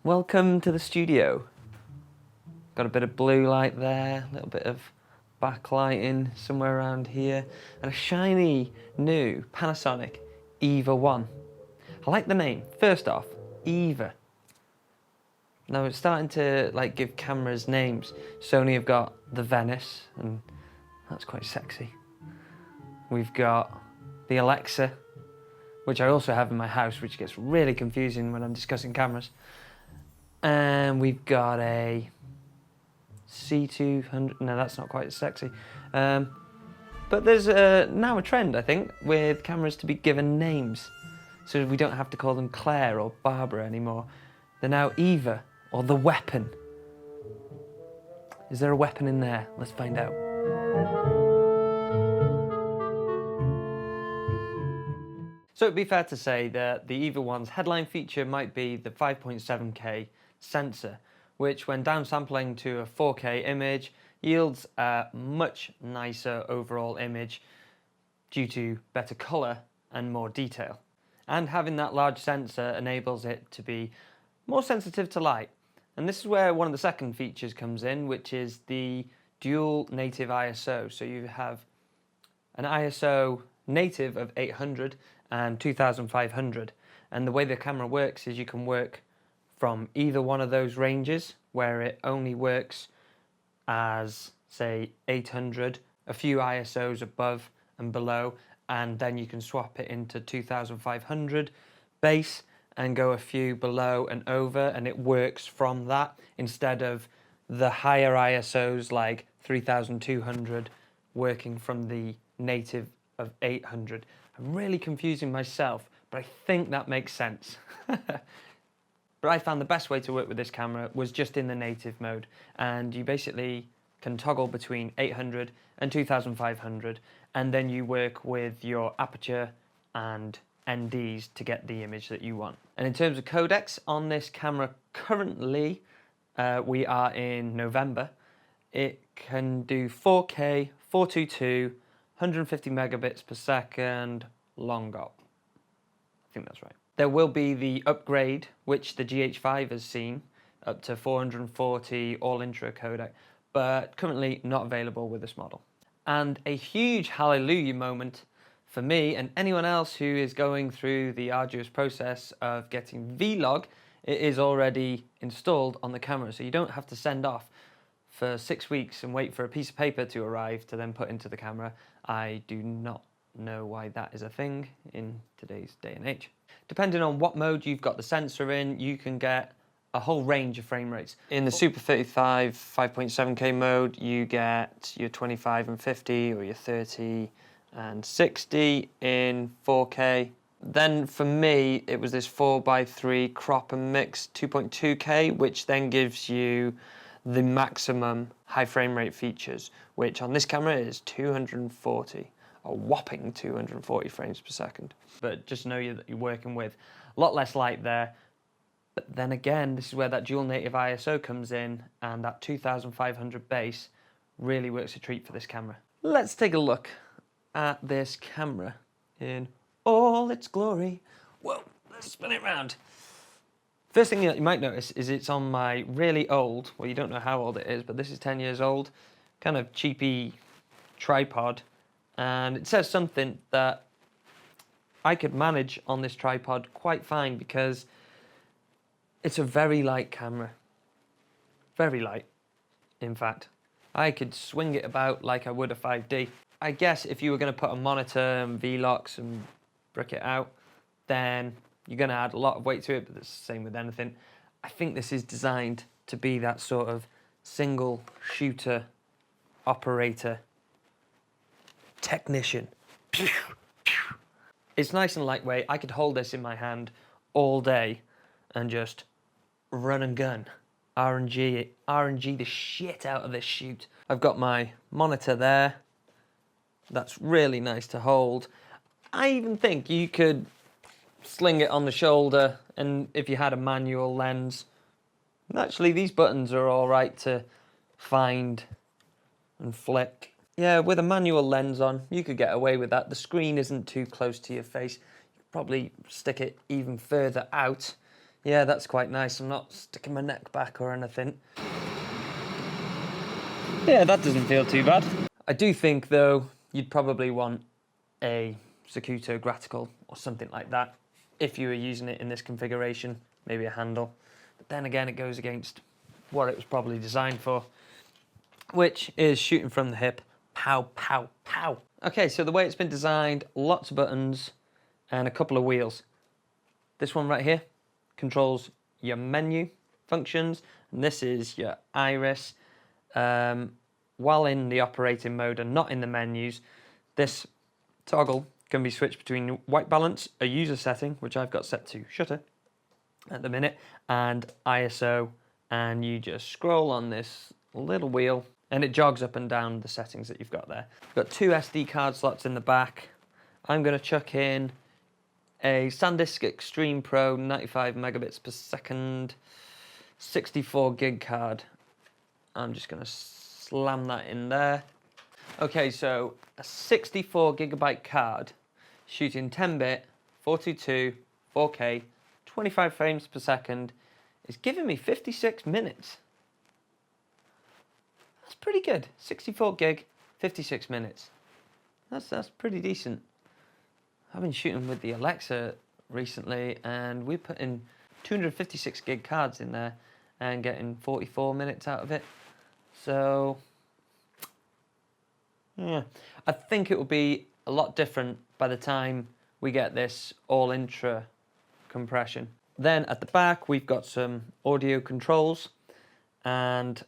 Welcome to the studio. Got a bit of blue light there, a little bit of backlighting somewhere around here, and a shiny new Panasonic EVA1. I like the name. First off, EVA. Now it's starting to give cameras names. Sony have got the Venice, and that's quite sexy. We've got the Alexa, which I also have in my house, which gets really confusing when I'm discussing cameras. And we've got a C200. No, that's not quite as sexy. But there's now a trend, I think, with cameras to be given names. So we don't have to call them Claire or Barbara anymore. They're now Eva, or the weapon. Is there a weapon in there? Let's find out. So it'd be fair to say that the EVA1's headline feature might be the 5.7K sensor, which when downsampling to a 4K image yields a much nicer overall image due to better colour and more detail. And having that large sensor enables it to be more sensitive to light. And this is where one of the second features comes in, which is the dual native ISO. So you have an ISO native of 800 and 2500. And the way the camera works is you can work from either one of those ranges, where it only works as, say, 800, a few ISOs above and below, and then you can swap it into 2500 base and go a few below and over, and it works from that instead of the higher ISOs like 3200 working from the native of 800. I'm really confusing myself, but I think that makes sense. But I found the best way to work with this camera was just in the native mode, and you basically can toggle between 800 and 2500, and then you work with your aperture and NDs to get the image that you want. And in terms of codecs on this camera currently, we are in November. It can do 4K, 422, 150 megabits per second, long op. I think that's right. There will be the upgrade, which the GH5 has seen, up to 440 all-intra codec, but currently not available with this model. And a huge hallelujah moment for me and anyone else who is going through the arduous process of getting Vlog. It is already installed on the camera, so you don't have to send off for 6 weeks and wait for a piece of paper to arrive to then put into the camera. I do not know why that is a thing in today's day and age. Depending on what mode you've got the sensor in, you can get a whole range of frame rates. In the Super 35 5.7K mode, you get your 25 and 50 or your 30 and 60 in 4K. Then for me, it was this 4x3 crop and mix 2.2K, which then gives you the maximum high frame rate features, which on this camera is 240. A whopping 240 frames per second. But just know that you're working with a lot less light there. But then again, this is where that dual native ISO comes in, and that 2500 base really works a treat for this camera. Let's take a look at this camera in all its glory. Whoa, let's spin it round. First thing that you might notice is it's on my really old, well, you don't know how old it is, but this is 10 years old, kind of cheapy tripod. And it says something that I could manage on this tripod quite fine, because it's a very light camera. Very light, in fact. I could swing it about like I would a 5D. I guess if you were going to put a monitor and V-locks and brick it out, then you're going to add a lot of weight to it, but it's the same with anything. I think this is designed to be that sort of single shooter operator technician. It's nice and lightweight. I could hold this in my hand all day and just run and gun. RNG the shit out of this shoot. I've got my monitor there. That's really nice to hold. I even think you could sling it on the shoulder, and if you had a manual lens, actually these buttons are all right to find and flick. Yeah, with a manual lens on, you could get away with that. The screen isn't too close to your face. You could probably stick it even further out Yeah, that's quite nice. I'm not sticking my neck back or anything. Yeah, that doesn't feel too bad. I do think, though, you'd probably want a Zacuto graticle or something like that if you were using it in this configuration, maybe a handle. But then again, it goes against what it was probably designed for, which is shooting from the hip. Pow, pow, pow. Okay, so the way it's been designed, lots of buttons and a couple of wheels. This one right here controls your menu functions, and this is your iris. While in the operating mode and not in the menus, this toggle can be switched between white balance, a user setting, which I've got set to shutter at the minute, and ISO, and you just scroll on this little wheel and it jogs up and down the settings that you've got there. You've got 2 SD card slots in the back. I'm going to chuck in a SanDisk Extreme Pro 95 megabits per second 64 gig card. I'm just going to slam that in there. Okay, so a 64 gigabyte card shooting 10-bit, 422, 4K, 25 frames per second is giving me 56 minutes. That's pretty good. 64 gig, 56 minutes. That's pretty decent. I've been shooting with the Alexa recently, and we put in 256 gig cards in there and getting 44 minutes out of it. So, yeah, I think it will be a lot different by the time we get this all intra compression. Then at the back, we've got some audio controls, and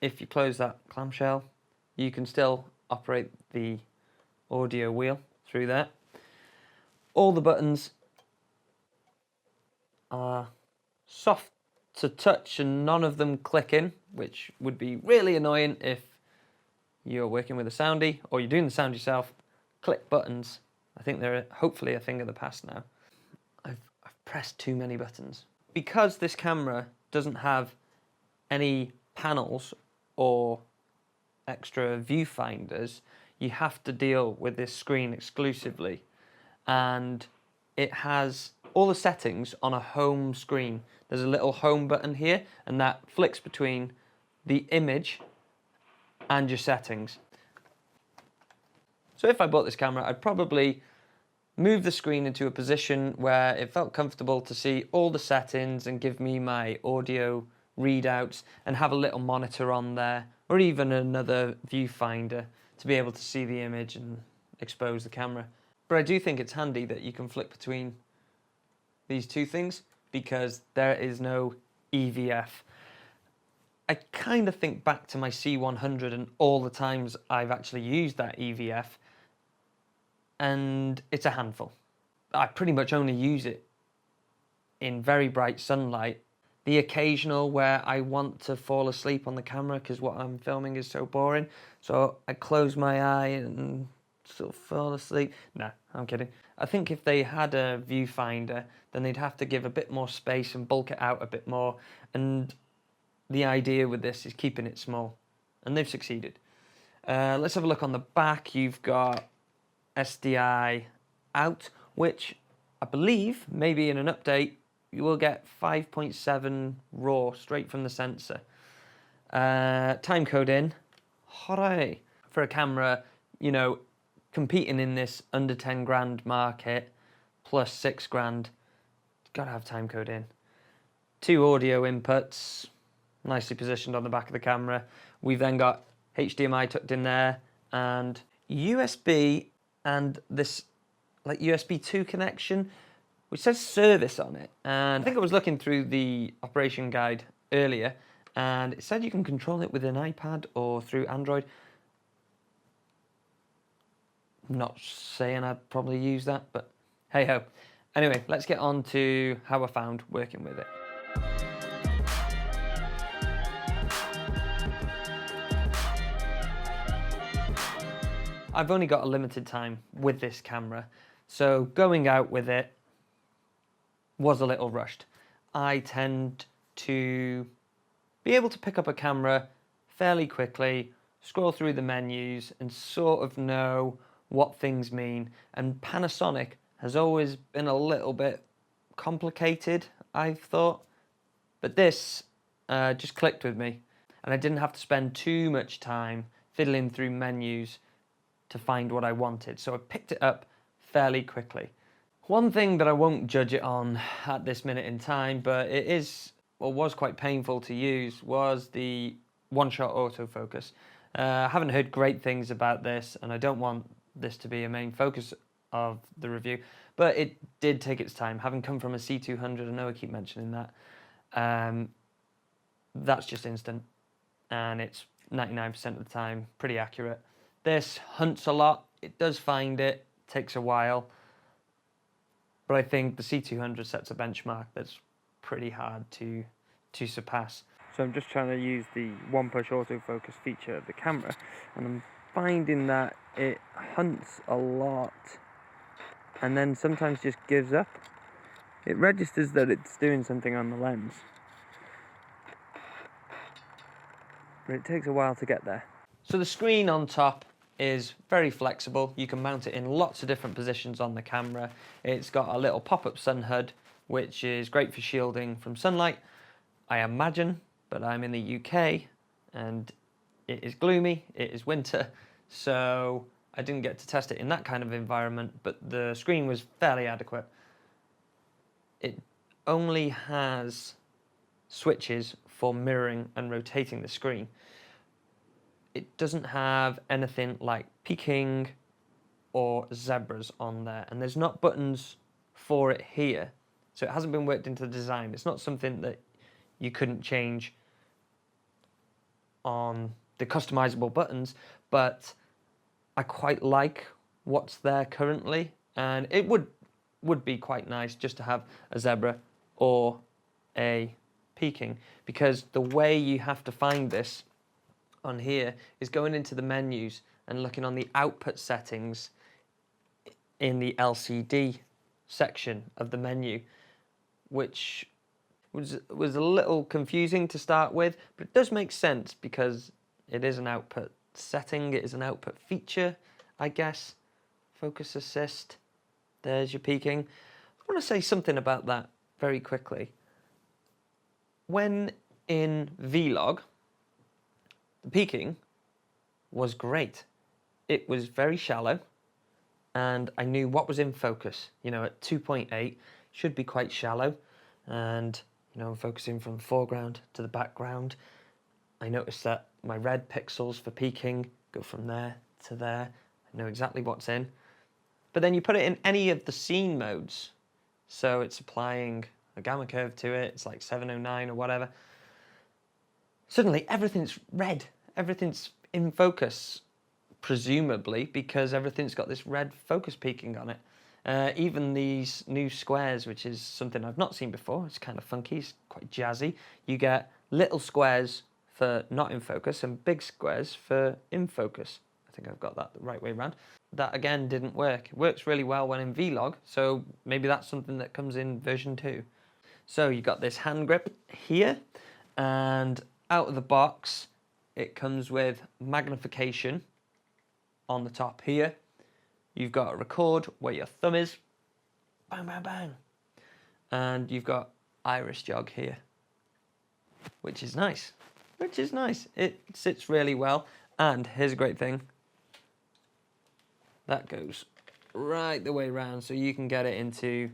if you close that clamshell, you can still operate the audio wheel through there. All the buttons are soft to touch and none of them clicking, which would be really annoying if you're working with a soundy or you're doing the sound yourself. Click buttons. I think they're hopefully a thing of the past now. I've pressed too many buttons. Because this camera doesn't have any panels or extra viewfinders, you have to deal with this screen exclusively. And it has all the settings on a home screen. There's a little home button here, and that flicks between the image and your settings. So if I bought this camera, I'd probably move the screen into a position where it felt comfortable to see all the settings and give me my audio readouts and have a little monitor on there, or even another viewfinder to be able to see the image and expose the camera. But I do think it's handy that you can flick between these two things because there is no EVF. I kind of think back to my C100 and all the times I've actually used that EVF, and it's a handful. I pretty much only use it in very bright sunlight. The occasional where I want to fall asleep on the camera because what I'm filming is so boring, so I close my eye and sort of fall asleep. No, I'm kidding. I think if they had a viewfinder, then they'd have to give a bit more space and bulk it out a bit more, and the idea with this is keeping it small, and they've succeeded. Let's have a look on the back. You've got SDI out, which I believe maybe in an update you will get 5.7 RAW straight from the sensor. Time code in. Hooray! For a camera, you know, competing in this under 10 grand market, plus 6 grand, gotta have time code in. 2 audio inputs, nicely positioned on the back of the camera. We've then got HDMI tucked in there, and USB, and this like USB 2 connection, which says service on it. And I think I was looking through the operation guide earlier, and it said you can control it with an iPad or through Android. I'm not saying I'd probably use that, but hey ho. Anyway, let's get on to how I found working with it. I've only got a limited time with this camera, so going out with it was a little rushed. I tend to be able to pick up a camera fairly quickly, scroll through the menus and sort of know what things mean. And Panasonic has always been a little bit complicated I've thought. But this just clicked with me, and I didn't have to spend too much time fiddling through menus to find what I wanted. So I picked it up fairly quickly. One thing that I won't judge it on at this minute in time, but it is, or was quite painful to use, was the one-shot autofocus. I haven't heard great things about this, and I don't want this to be a main focus of the review, but it did take its time. Having come from a C200, I know I keep mentioning that, that's just instant, and it's 99% of the time pretty accurate. This hunts a lot, it does find it, takes a while, but I think the C200 sets a benchmark that's pretty hard to surpass. So I'm just trying to use the one-push autofocus feature of the camera, and I'm finding that it hunts a lot and then sometimes just gives up. It registers that it's doing something on the lens, but it takes a while to get there. So the screen on top is very flexible. You can mount it in lots of different positions on the camera. It's got a little pop-up sun hood, which is great for shielding from sunlight, I imagine, but I'm in the UK and it is gloomy, it is winter, so I didn't get to test it in that kind of environment, but the screen was fairly adequate. It only has switches for mirroring and rotating the screen. It doesn't have anything like peaking or zebras on there, and there's not buttons for it here, so it hasn't been worked into the design. It's not something that you couldn't change on the customizable buttons, but I quite like what's there currently, and it would be quite nice just to have a zebra or a peaking, because the way you have to find this on here is going into the menus and looking on the output settings in the LCD section of the menu, which was a little confusing to start with, but it does make sense because it is an output setting, it is an output feature, I guess. Focus assist, there's your peaking. I want to say something about that very quickly. When in Vlog, the peaking was great. It was very shallow, and I knew what was in focus. You know, at 2.8, should be quite shallow, and you know, I'm focusing from the foreground to the background. I noticed that my red pixels for peaking go from there to there. I know exactly what's in. But then you put it in any of the scene modes, so it's applying a gamma curve to it, it's like 709 or whatever. Suddenly everything's red, everything's in focus, presumably because everything's got this red focus peaking on it. Even these new squares, which is something I've not seen before, it's kind of funky, it's quite jazzy. You get little squares for not in focus and big squares for in focus. I think I've got that the right way around. That again didn't work. It works really well when in Vlog, so maybe that's something that comes in version 2. So you got this hand grip here, and out of the box it comes with magnification on the top here. You've got a record where your thumb is, bang, bang, bang. And you've got iris jog here, which is nice, It sits really well. And here's a great thing. That goes right the way around, so you can get it into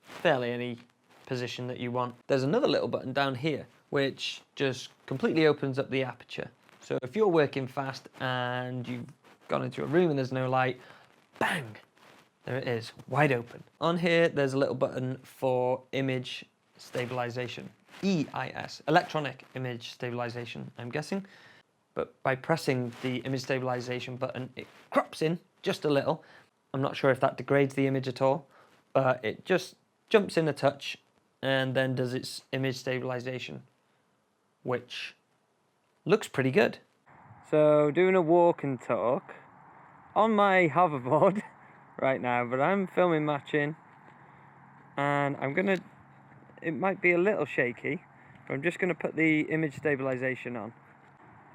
fairly any position that you want. There's another little button down here, which just completely opens up the aperture. So if you're working fast and you've gone into a room and there's no light, bang, there it is, wide open. On here, there's a little button for image stabilization, EIS, electronic image stabilization, I'm guessing. But by pressing the image stabilization button, it crops in just a little. I'm not sure if that degrades the image at all, but it just jumps in a touch and then does its image stabilization, which looks pretty good. So doing a walk and talk on my hoverboard right now, but I'm filming matching, and it might be a little shaky, but I'm just gonna put the image stabilization on.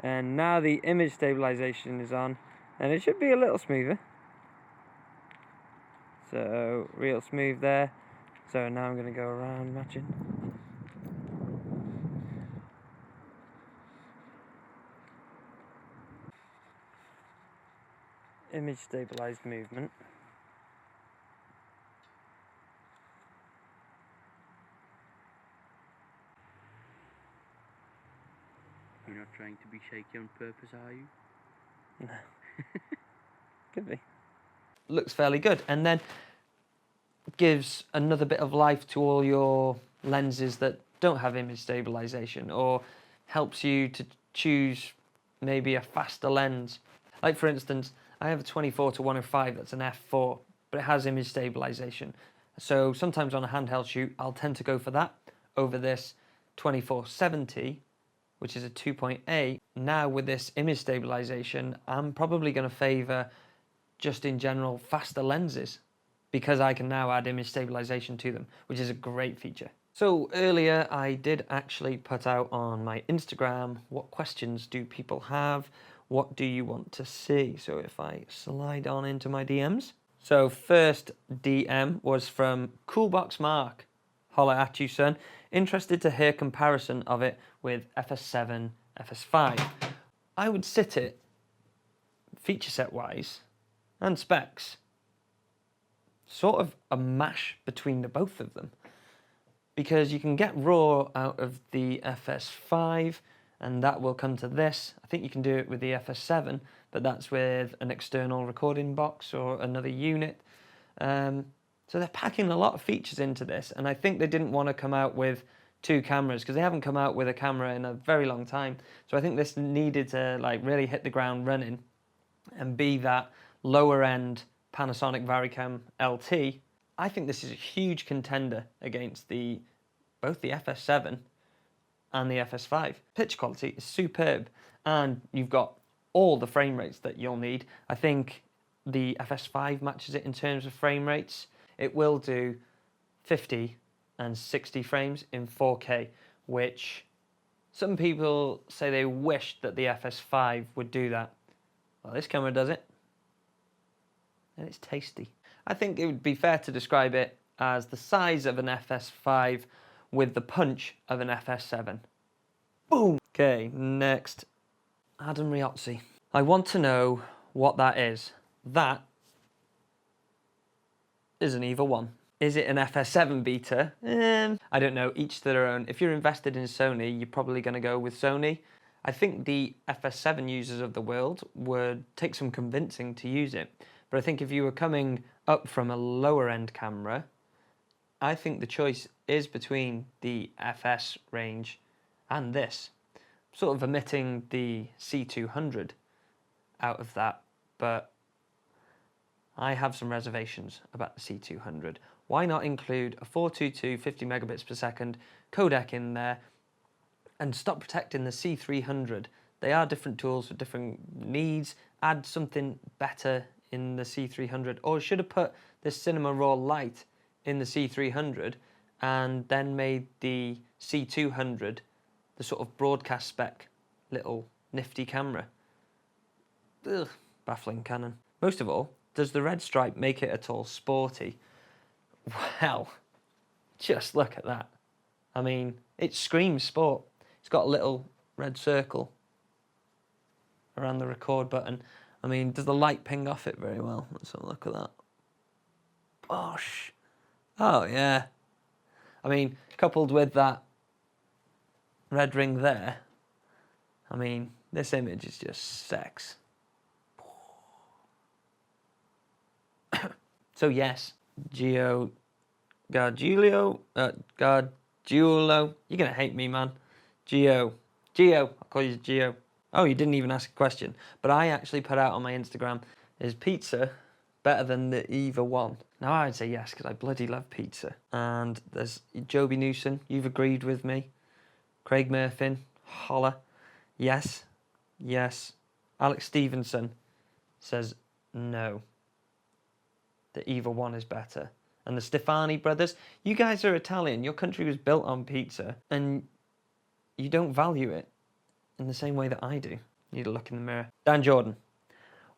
And now the image stabilization is on, and it should be a little smoother. So real smooth there. So now I'm going to go around matching. Image stabilized movement. You're not trying to be shaky on purpose, are you? No. Could be. Looks fairly good, and then gives another bit of life to all your lenses that don't have image stabilization, or helps you to choose maybe a faster lens. Like for instance, I have a 24-105 that's an f4, but it has image stabilization. So sometimes on a handheld shoot, I'll tend to go for that over this 24-70, which is a 2.8. Now with this image stabilization, I'm probably going to favor just in general faster lenses, because I can now add image stabilization to them, which is a great feature. So earlier I did actually put out on my Instagram, what questions do people have? What do you want to see? So if I slide on into my DMs. So first DM was from Coolbox Mark. Holla at you, son. Interested to hear comparison of it with FS7, FS5. I would sit it, feature set wise, and specs, sort of a mash between the both of them, because you can get RAW out of the FS5 and that will come to this. I think you can do it with the FS7, but that's with an external recording box or another unit. So they're packing a lot of features into this, and I think they didn't want to come out with two cameras because they haven't come out with a camera in a very long time. So I think this needed to like really hit the ground running and be that lower end Panasonic Varicam LT. I think this is a huge contender against both the FS7 and the FS5. Picture quality is superb, and you've got all the frame rates that you'll need. I think the FS5 matches it in terms of frame rates. It will do 50 and 60 frames in 4K, which some people say they wish that the FS5 would do that. Well, this camera does it, and it's tasty. I think it would be fair to describe it as the size of an FS5 with the punch of an FS7. Boom! Okay, next. Adam Riozzi. I want to know what that is. That is an EVA1. Is it an FS7 beta? I don't know, each to their own. If you're invested in Sony, you're probably going to go with Sony. I think the FS7 users of the world would take some convincing to use it. But I think if you were coming up from a lower end camera, I think the choice is between the FS range and this. Sort of omitting the C200 out of that, but I have some reservations about the C200. Why not include a 422 50 megabits per second codec in there and stop protecting the C300? They are different tools for different needs. Add something better in the C300, or should have put this Cinema Raw Lite in the C300 and then made the C200 the sort of broadcast spec little nifty camera. Ugh, baffling Canon. Most of all, does the red stripe make it at all sporty? Well, just look at that. I mean, it screams sport. It's got a little red circle around the record button. I mean, does the light ping off it very well? Let's have a look at that. Bosh. Oh, yeah. I mean, coupled with that red ring there, I mean, this image is just sex. So yes, Gargiulo, you're gonna hate me, man. Gio, I'll call you Gio. Oh, you didn't even ask a question, but I actually put out on my Instagram, is pizza better than the EVA1? Now I would say yes, because I bloody love pizza. And there's Joby Newson, you've agreed with me. Craig Murphin, holla. Yes. Alex Stevenson says no. The EVA1 is better. And the Stefani brothers, you guys are Italian. Your country was built on pizza, and you don't value it in the same way that I do. You need to look in the mirror. Dan Jordan,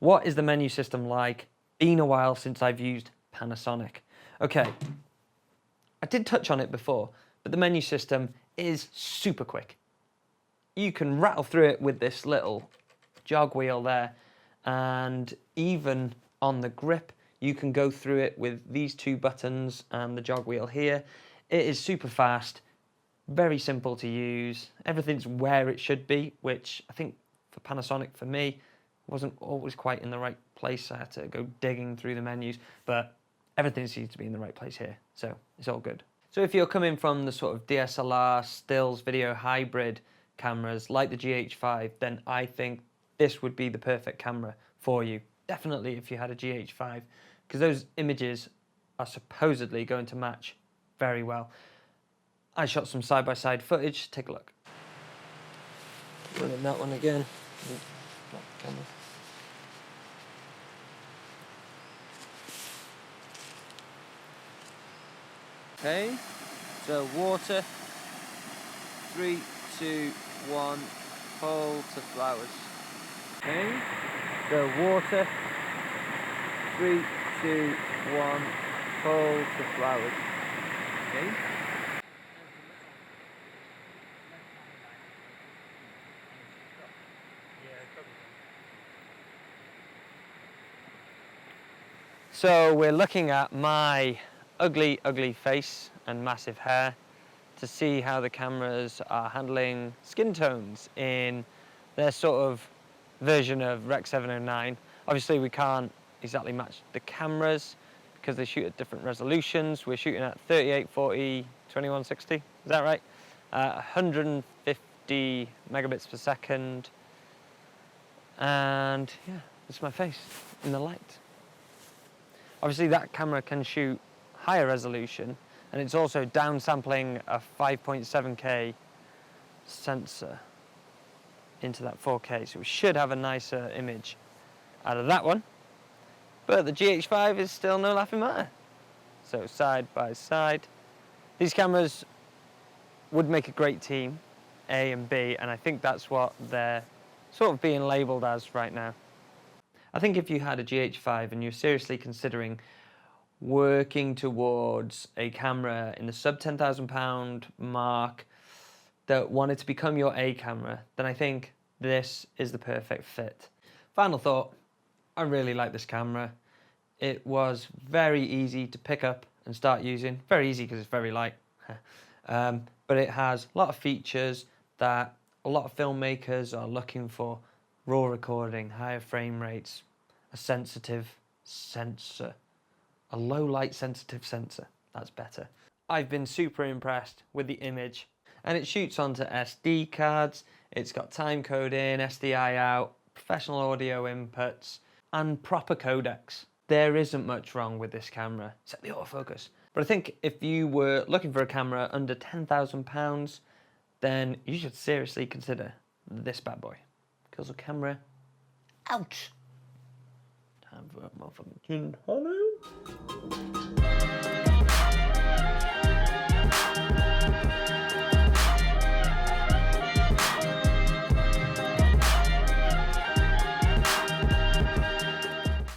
what is the menu system like? Been a while since I've used Panasonic. Okay, I did touch on it before, but the menu system is super quick. You can rattle through it with this little jog wheel there, and even on the grip, you can go through it with these two buttons and the jog wheel here. It is super fast, very simple to use. Everything's where it should be, which I think for Panasonic, for me, wasn't always quite in the right place. I had to go digging through the menus, but everything seems to be in the right place here, so it's all good. So if you're coming from the sort of DSLR, stills, video hybrid cameras like the GH5, then I think this would be the perfect camera for you. Definitely if you had a GH5, because those images are supposedly going to match very well. I shot some side-by-side footage, take a look. Running that one again. Drop the camera. Okay, so water, 3, 2, 1, hold to flowers. Okay, so water, 3, 2, 1, hold to flowers. Okay. So we're looking at my ugly, ugly face and massive hair to see how the cameras are handling skin tones in their sort of version of Rec 709. Obviously we can't exactly match the cameras because they shoot at different resolutions. We're shooting at 3840, 2160, is that right? 150 megabits per second. And yeah, it's my face in the light. Obviously that camera can shoot higher resolution, and it's also downsampling a 5.7K sensor into that 4K, so we should have a nicer image out of that one. But the GH5 is still no laughing matter. So side by side. These cameras would make a great team, A and B, and I think that's what they're sort of being labelled as right now. I think if you had a GH5 and you're seriously considering working towards a camera in the sub £10,000 mark that wanted to become your A camera, then I think this is the perfect fit. Final thought, I really like this camera. It was very easy to pick up and start using. Very easy because it's very light. But it has a lot of features that a lot of filmmakers are looking for. Raw recording, higher frame rates, a sensitive sensor, a low light sensitive sensor, that's better. I've been super impressed with the image, and it shoots onto SD cards, it's got time code in, SDI out, professional audio inputs, and proper codecs. There isn't much wrong with this camera, except the autofocus. But I think if you were looking for a camera under £10,000, then you should seriously consider this bad boy. Kills a camera. Ouch! Time for a motherfucking hello.